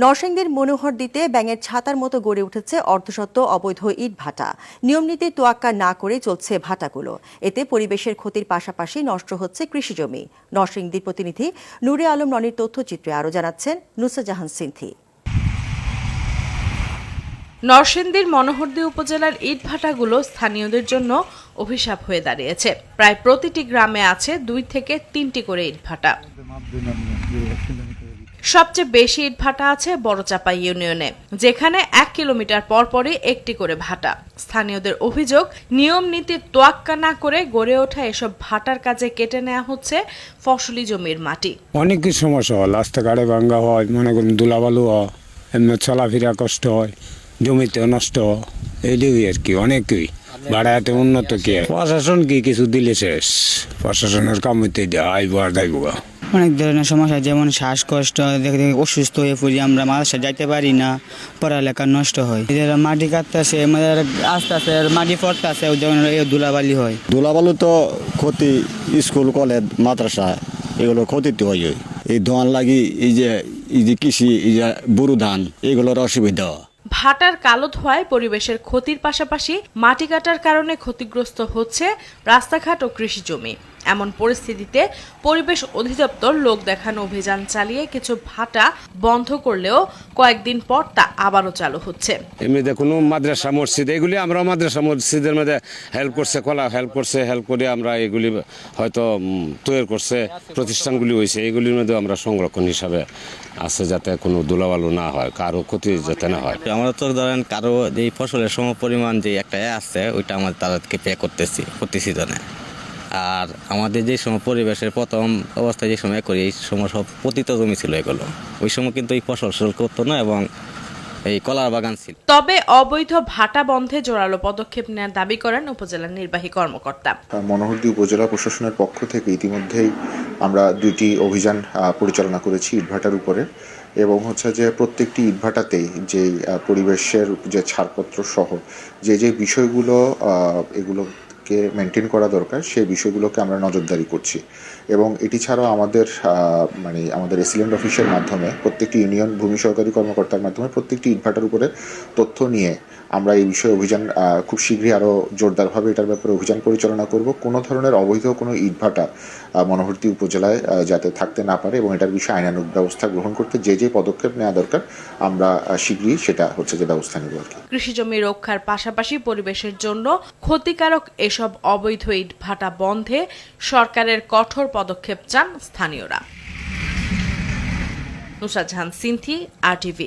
নরসিংদীর মনোহরদীতে ব্যাঙের ছাতার মতো গড়ে উঠেছে অর্ধশত অবৈধ ইট ভাটা। নিয়মনীতি তোয়াক্কা না করে চলছে ভাটাগুলো। এতে পরিবেশের ক্ষতির পাশাপাশি নষ্ট হচ্ছে কৃষিজমি। নরসিংদীর প্রতিনিধি নূরে আলম রনির তথ্যচিত্রে আরও জানাচ্ছেন নুসরাত জাহান সিনথি। নরসিংদীর মনোহরদী উপজেলার ইটভাটাগুলো স্থানীয়দের জন্য অভিশাপ হয়ে দাঁড়িয়েছে। প্রায় প্রতিটি গ্রামে আছে 2 থেকে 3টি করে ইটভাটা। সবচেয়ে বেশি ইটভাটা আছে বড়চাপা ইউনিয়নে, যেখানে 1 কিলোমিটার পরপরই একটি করে ভাটা। স্থানীয়দের অভিযোগ, নিয়ম নীতির তোয়াক্কা না করে গড়ে ওঠা এসব ভাটার কাজে কেটে নেওয়া হচ্ছে ফসলি জমির মাটি। অনেক কিছু সমস্যা হয়, রাস্তাঘাটে ভাঙ্গা হয়, মনে করুন ধুলাবালু হয়, এমনি চলাফেরা কষ্ট হয়, জমিতেও নষ্ট হয়, এইটাই আর কি। অনেকই ভাড়াতে উন্নত কি প্রশাসন কি কিছু দিলে শেষ, প্রশাসনের কাম হইতে আইব আর যাইব। অনেক ধরনের সমস্যা, যেমন শ্বাসকষ্ট, দেখে অসুস্থ হয়ে পড়ি, আমরা মাদ্রাসা যাইতে পারি না, পড়ালেখা নষ্ট হয়। মাটি কাটতেছে, আস্তে আস্তে মাটি পড়তেছে, যেমন ধুলাবালি হয়। ধুলাবালু তো ক্ষতি, স্কুল কলেজ মাদ্রাসা এগুলো ক্ষতিতে হয়। এই ধান লাগি এই যে কৃষি, এই যে বুরু ধান, এগুলোর অসুবিধা। ভাটার কালো ধোঁয়ায় পরিবেশের ক্ষতির পাশাপাশি মাটি কাটার কারণে ক্ষতিগ্রস্ত হচ্ছে রাস্তাঘাট ও কৃষি জমি। এমন পরিস্থিতিতে পরিবেশ অধিদপ্তর লোক দেখানো অভিযান চালিয়ে কিছু ভাটা বন্ধ করলেও কয়েকদিন পর তা আবারও চালু হচ্ছে। এমনিতে কোনো মাদ্রাসা মসজিদ, এগুলি আমরা মাদ্রাসা মসজিদের মধ্যে হেল্প করছে, হেল্প করে আমরা এগুলি হয়তো তৈরি করছে, প্রতিষ্ঠানগুলি হয়েছে, এগুলির মধ্যে আমরা সংরক্ষণ হিসাবে আছে, যাতে কোনো ধুলাবালু না হয়, কারো ক্ষতি যাতে না হয়। আমরা তো ধরেন কারো এই ফসলের সম পরিমাণ যে একটা আছে, ওইটা আমাদের তাদেরকে পে করতেছি প্রতি সিজনে। আর আমাদের যে সময় পরিবেশের প্রথম অবস্থায় যে সময় করি, এই সময় সব পতিত জমি ছিল এগুলো, ওই সময় কিন্তু এই ফসল করতো না এবং এই কলার বাগান ছিল। তবে অবৈধ ভাটা বন্ধে জোরালো পদক্ষেপ নেওয়ার দাবি করেন উপজেলা নির্বাহী কর্মকর্তা। মনোহরদী উপজেলা প্রশাসনের পক্ষ থেকে ইতিমধ্যেই আমরা 2টি অভিযান পরিচালনা করেছি ইটভাটার উপরে, এবং হচ্ছে যে প্রত্যেকটি ইটভাটাতেই যে পরিবেশের যে ছাড়পত্র সহ যে বিষয়গুলো এগুলোকে মেনটেন করা দরকার, সেই বিষয়গুলোকে আমরা নজরদারি করছি। এবং এটি ছাড়াও আমাদের রেসিডেন্ট অফিসের মাধ্যমে প্রত্যেকটি ইউনিয়ন ভূমি সহকারী কর্মকর্তার মাধ্যমে প্রত্যেকটি ইটভাটার উপরে তথ্য নিয়ে আমরা এই বিষয়ে অভিযান খুব শীঘ্রই আরও জোরদারভাবে এটার ব্যাপারে অভিযান পরিচালনা করব। কোনো ধরনের অবৈধ কোনো ইটভাটা মনোহরদী উপজেলায় যাতে থাকতে না পারে, এবং এটার বিষয়ে আইনানুগ ব্যবস্থা গ্রহণ করতে যে পদক্ষেপ নেওয়া দরকার আমরা শীঘ্রই সেটা হচ্ছে যে ব্যবস্থা নেব আর কি। কৃষিজমি রক্ষার পাশাপাশি পরিবেশের জন্য ক্ষতিকারক এসব অবৈধ ইটভাটা বন্ধে সরকারের কঠোর পদক্ষেপ চান স্থানীয়রা। নুসরাত জাহান সিনথি, RTV।